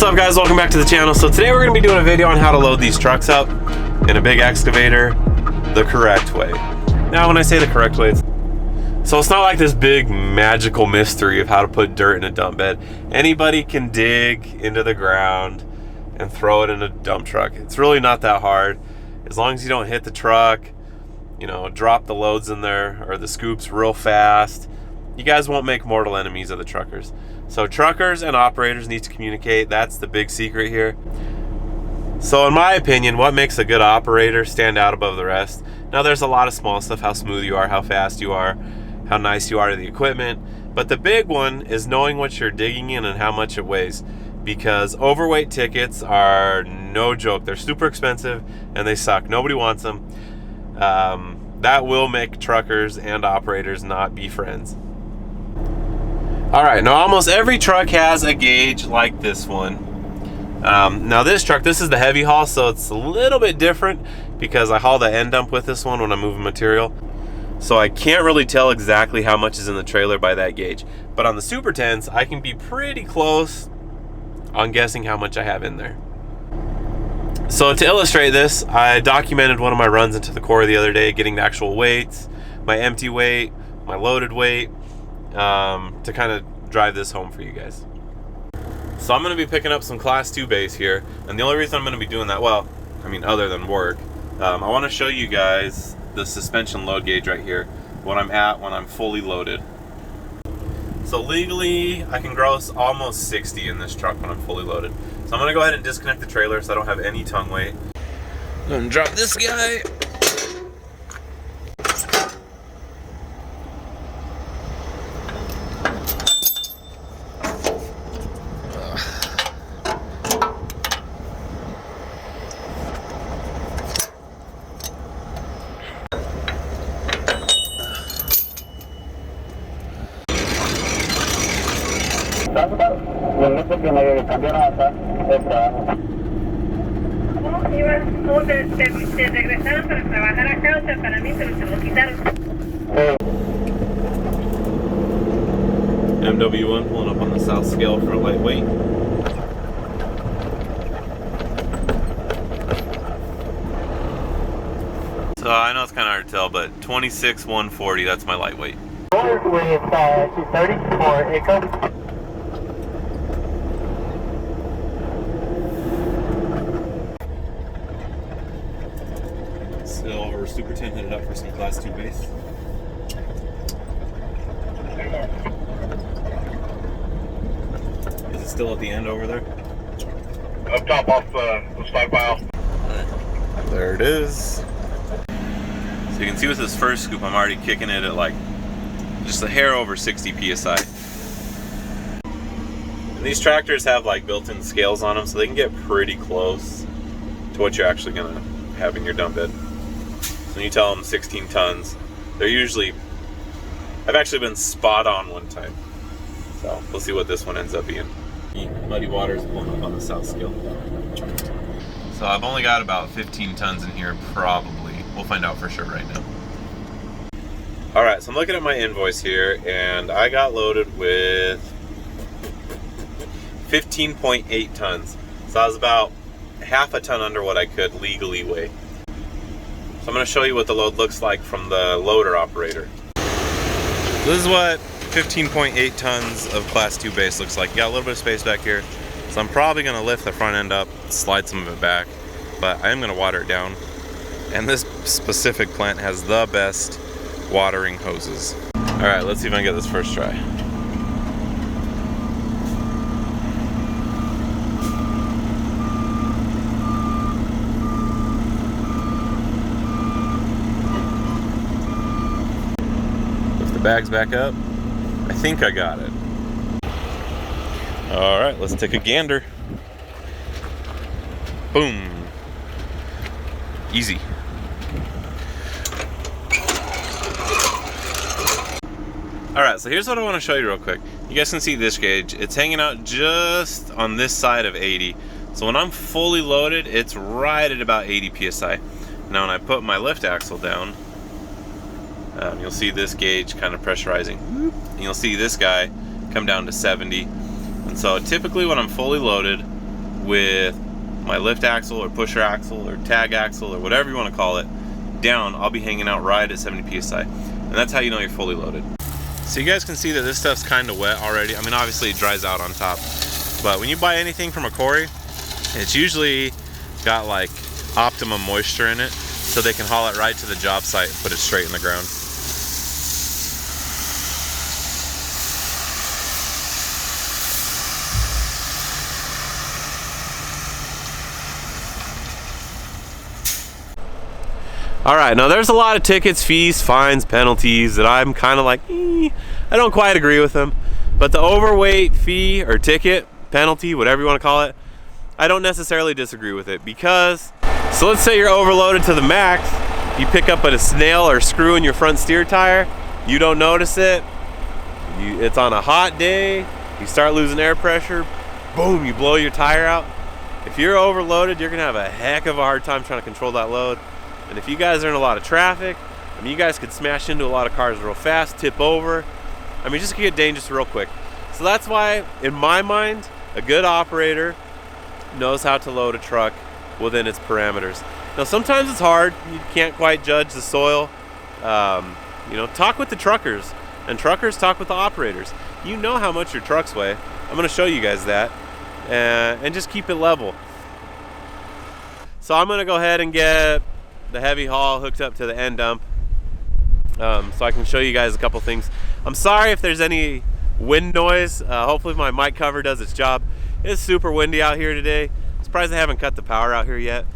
What's up, guys? Welcome back to the channel. So today we're going to be doing a video on how to load these trucks up in a big excavator the correct way. Now when I say the correct way, it's not like this big magical mystery of how to put dirt in a dump bed. Anybody can dig into the ground and throw it in a dump truck. It's really not that hard. As long as you don't hit the truck, you know, drop the loads in there or the scoops real fast, you guys won't make mortal enemies of the truckers. So truckers and operators need to communicate. That's the big secret here. So in my opinion, what makes a good operator stand out above the rest? Now there's a lot of small stuff, how smooth you are, how fast you are, how nice you are to the equipment. But the big one is knowing what you're digging in and how much it weighs. Because overweight tickets are no joke. They're super expensive and they suck. Nobody wants them. That will make truckers and operators not be friends. Alright, now almost every truck has a gauge like this one. Now this truck, this is the heavy haul, so it's a little bit different because I haul the end dump with this one when I'm moving material. So I can't really tell exactly how much is in the trailer by that gauge. But on the Super 10s, I can be pretty close on guessing how much I have in there. So to illustrate this, I documented one of my runs into the core the other day, getting the actual weights, my empty weight, my loaded weight, to kind of drive this home for you guys. So I'm going to be picking up some class 2 base here, and the only reason I'm going to be doing that, well, I mean other than work, I want to show you guys the suspension load gauge right here, what I'm at when I'm fully loaded. So legally I can gross almost 60 in this truck when I'm fully loaded. So I'm going to go ahead and disconnect the trailer so I don't have any tongue weight. I'm going to drop this guy. Te regresaron para trabajar acá, o sea, para mí se lo quitaron. MW1 pulling up on the south scale for lightweight. So I know it's kind of hard to tell, but 26,140, that's my lightweight. With 230 for Echo. Silver Super 10 headed up for some class 2 base. Is it still at the end over there? Up top off the slide pile. Right. There it is. So you can see with this first scoop, I'm already kicking it at like just a hair over 60 psi. And these tractors have like built-in scales on them, so they can get pretty close to what you're actually gonna have in your dump bed. So when you tell them 16 tons, they're usually, I've actually been spot on one time. So we'll see what this one ends up being. Muddy water's pulling up on the south scale. So I've only got about 15 tons in here, probably. We'll find out for sure right now. All right, so I'm looking at my invoice here, and I got loaded with 15.8 tons. So I was about half a ton under what I could legally weigh. So I'm going to show you what the load looks like from the loader operator. This is what 15.8 tons of class 2 base looks like. You got a little bit of space back here, so I'm probably going to lift the front end up, slide some of it back, but I am going to water it down. And this specific plant has the best watering hoses. All right, let's see if I can get this first try. Bags back up. I think I got it. All right, let's take a gander. Boom. Easy. All right, so here's what I want to show you real quick. You guys can see this gauge. It's hanging out just on this side of 80. So when I'm fully loaded, it's right at about 80 psi. Now when I put my lift axle down, you'll see this gauge kind of pressurizing. And you'll see this guy come down to 70. And so typically when I'm fully loaded, with my lift axle or pusher axle or tag axle or whatever you want to call it down, I'll be hanging out right at 70 psi, and that's how you know you're fully loaded. So you guys can see that this stuff's kind of wet already. I mean, obviously it dries out on top, but when you buy anything from a quarry, it's usually got like optimum moisture in it, so they can haul it right to the job site and put it straight in the ground. All right, now there's a lot of tickets, fees, fines, penalties that I'm kind of like, I don't quite agree with them. But the overweight fee or ticket, penalty, whatever you want to call it, I don't necessarily disagree with it, because, so let's say you're overloaded to the max, you pick up a snail or screw in your front steer tire, you don't notice it, it's on a hot day, you start losing air pressure, boom, you blow your tire out. If you're overloaded, you're gonna have a heck of a hard time trying to control that load. And if you guys are in a lot of traffic, I mean, you guys could smash into a lot of cars real fast, tip over. I mean, just get dangerous real quick. So that's why, in my mind, a good operator knows how to load a truck within its parameters. Now, sometimes it's hard. You can't quite judge the soil. You know, talk with the truckers, and truckers talk with the operators. You know how much your trucks weigh. I'm going to show you guys that, and just keep it level. So I'm going to go ahead and get the heavy haul hooked up to the end dump, so I can show you guys a couple things. I'm sorry if there's any wind noise. Hopefully my mic cover does its job. It's super windy out here today. I'm surprised they haven't cut the power out here yet.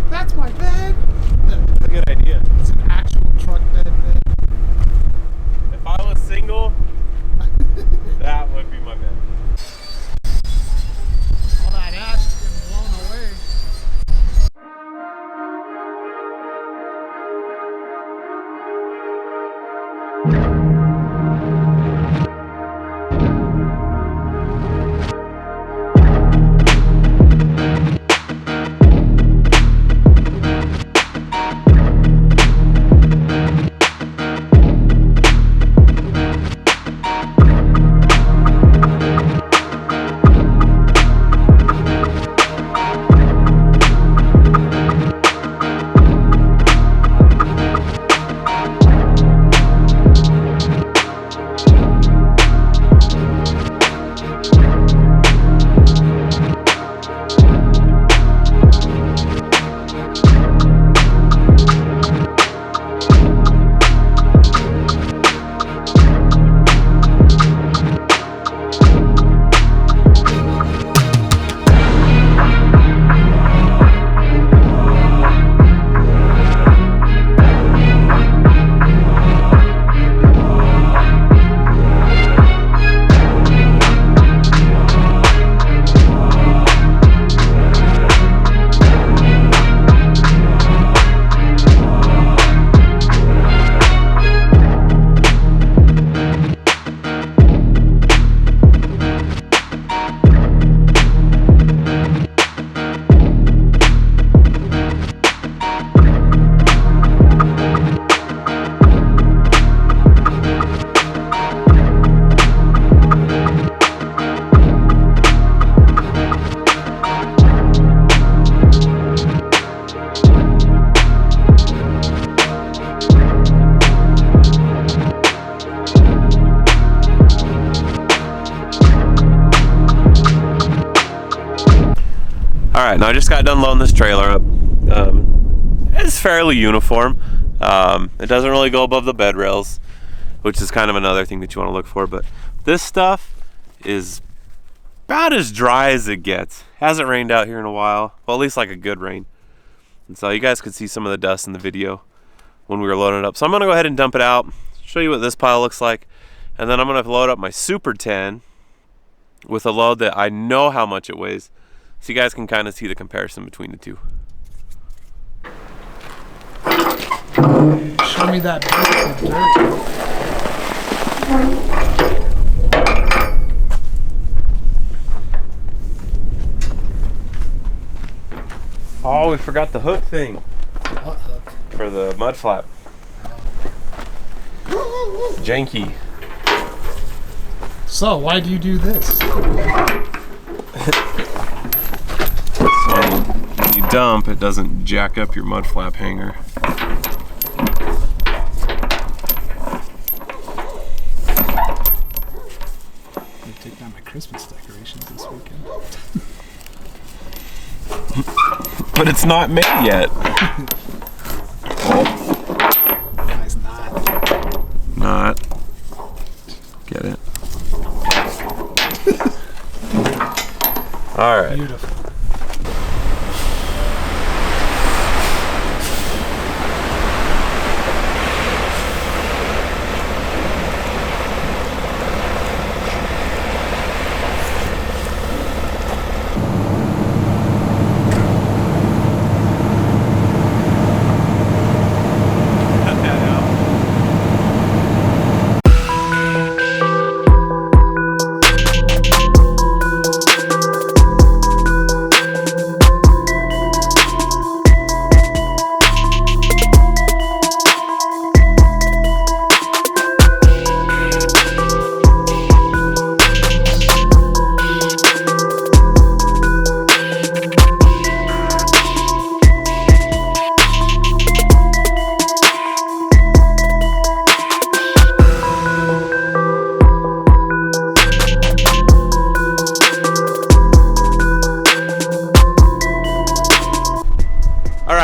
That's my bed. That's a good idea. It's an actual truck bed. If I was single, that would be my bed. All that ash is getting blown away. Alright, now I just got done loading this trailer up. It's fairly uniform. It doesn't really go above the bed rails, which is kind of another thing that you want to look for, but this stuff is about as dry as it gets. Hasn't rained out here in a while. Well, at least like a good rain. And so you guys could see some of the dust in the video. when we were loading it up. So I'm gonna go ahead and dump it out, show you what this pile looks like, and then I'm gonna load up my Super 10 with a load that I know how much it weighs, so you guys can kind of see the comparison between the two. Show me that beautiful dirt. Oh, we forgot the hook thing. What hook? For the mud flap. Janky. So, why do you do this? So when you dump, it doesn't jack up your mud flap hanger. I'm gonna take down my Christmas decorations this weekend. But it's not made yet. It's not. Not. Get it? All right. Beautiful.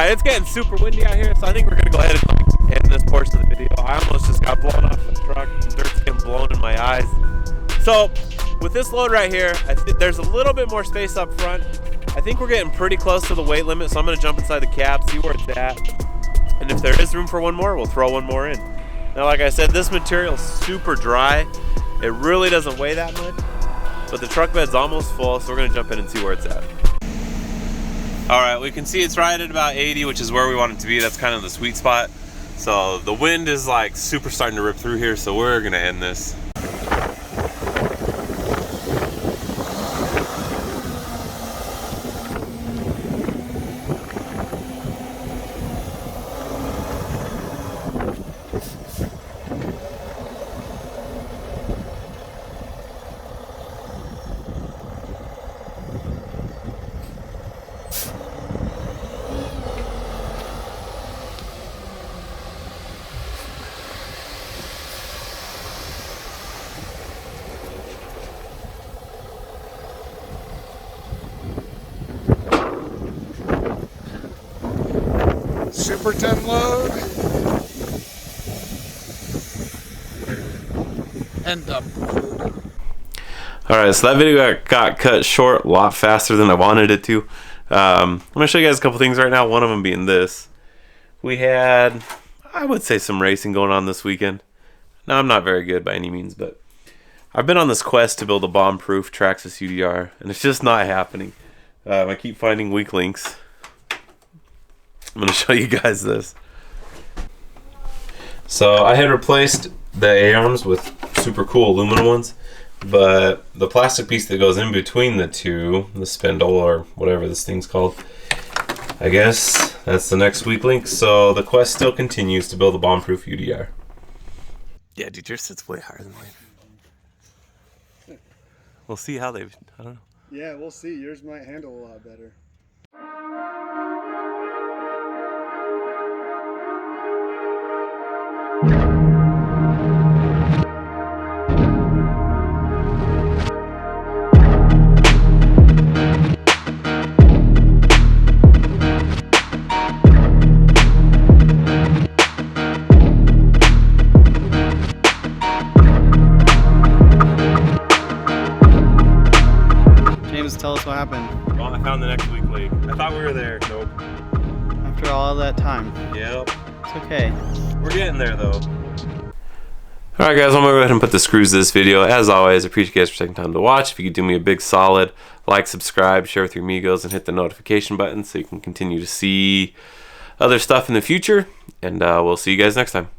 It's getting super windy out here, so I think we're gonna go ahead and end this portion of the video. I almost just got blown off the truck. Dirt's getting blown in my eyes. So with this load right here, I think there's a little bit more space up front. I think we're getting pretty close to the weight limit, so I'm gonna jump inside the cab, see where it's at. And if there is room for one more, we'll throw one more in. Now, like I said, this material's super dry. It really doesn't weigh that much, but the truck bed's almost full, so we're gonna jump in and see where it's at. All right, we can see it's right at about 80, which is where we want it to be. That's kind of the sweet spot. So the wind is like super starting to rip through here, so we're gonna end this. Super 10 load. And All right, so that video got cut short a lot faster than I wanted it to. I'm gonna show you guys a couple things right now. One of them being this. We had, I would say, some racing going on this weekend. Now, I'm not very good by any means, but I've been on this quest to build a bomb-proof Traxxas UDR, and it's just not happening. I keep finding weak links. I'm going to show you guys this. So I had replaced the A-arms with super cool aluminum ones, but the plastic piece that goes in between the two, the spindle or whatever this thing's called, I guess that's the next weak link. So the quest still continues to build a bomb-proof UDR. Yeah, dude, yours sits way higher than mine. We'll see how I don't know. Yeah, we'll see. Yours might handle a lot better. Tell us what happened. Well, I found the next weak link. I thought we were there. Nope. After all that time. Yep. So okay. We're getting there though. Alright guys, I'm gonna go ahead and put the screws to this video. As always, I appreciate you guys for taking time to watch. If you could do me a big solid, like, subscribe, share with your amigos, and hit the notification button so you can continue to see other stuff in the future. And we'll see you guys next time.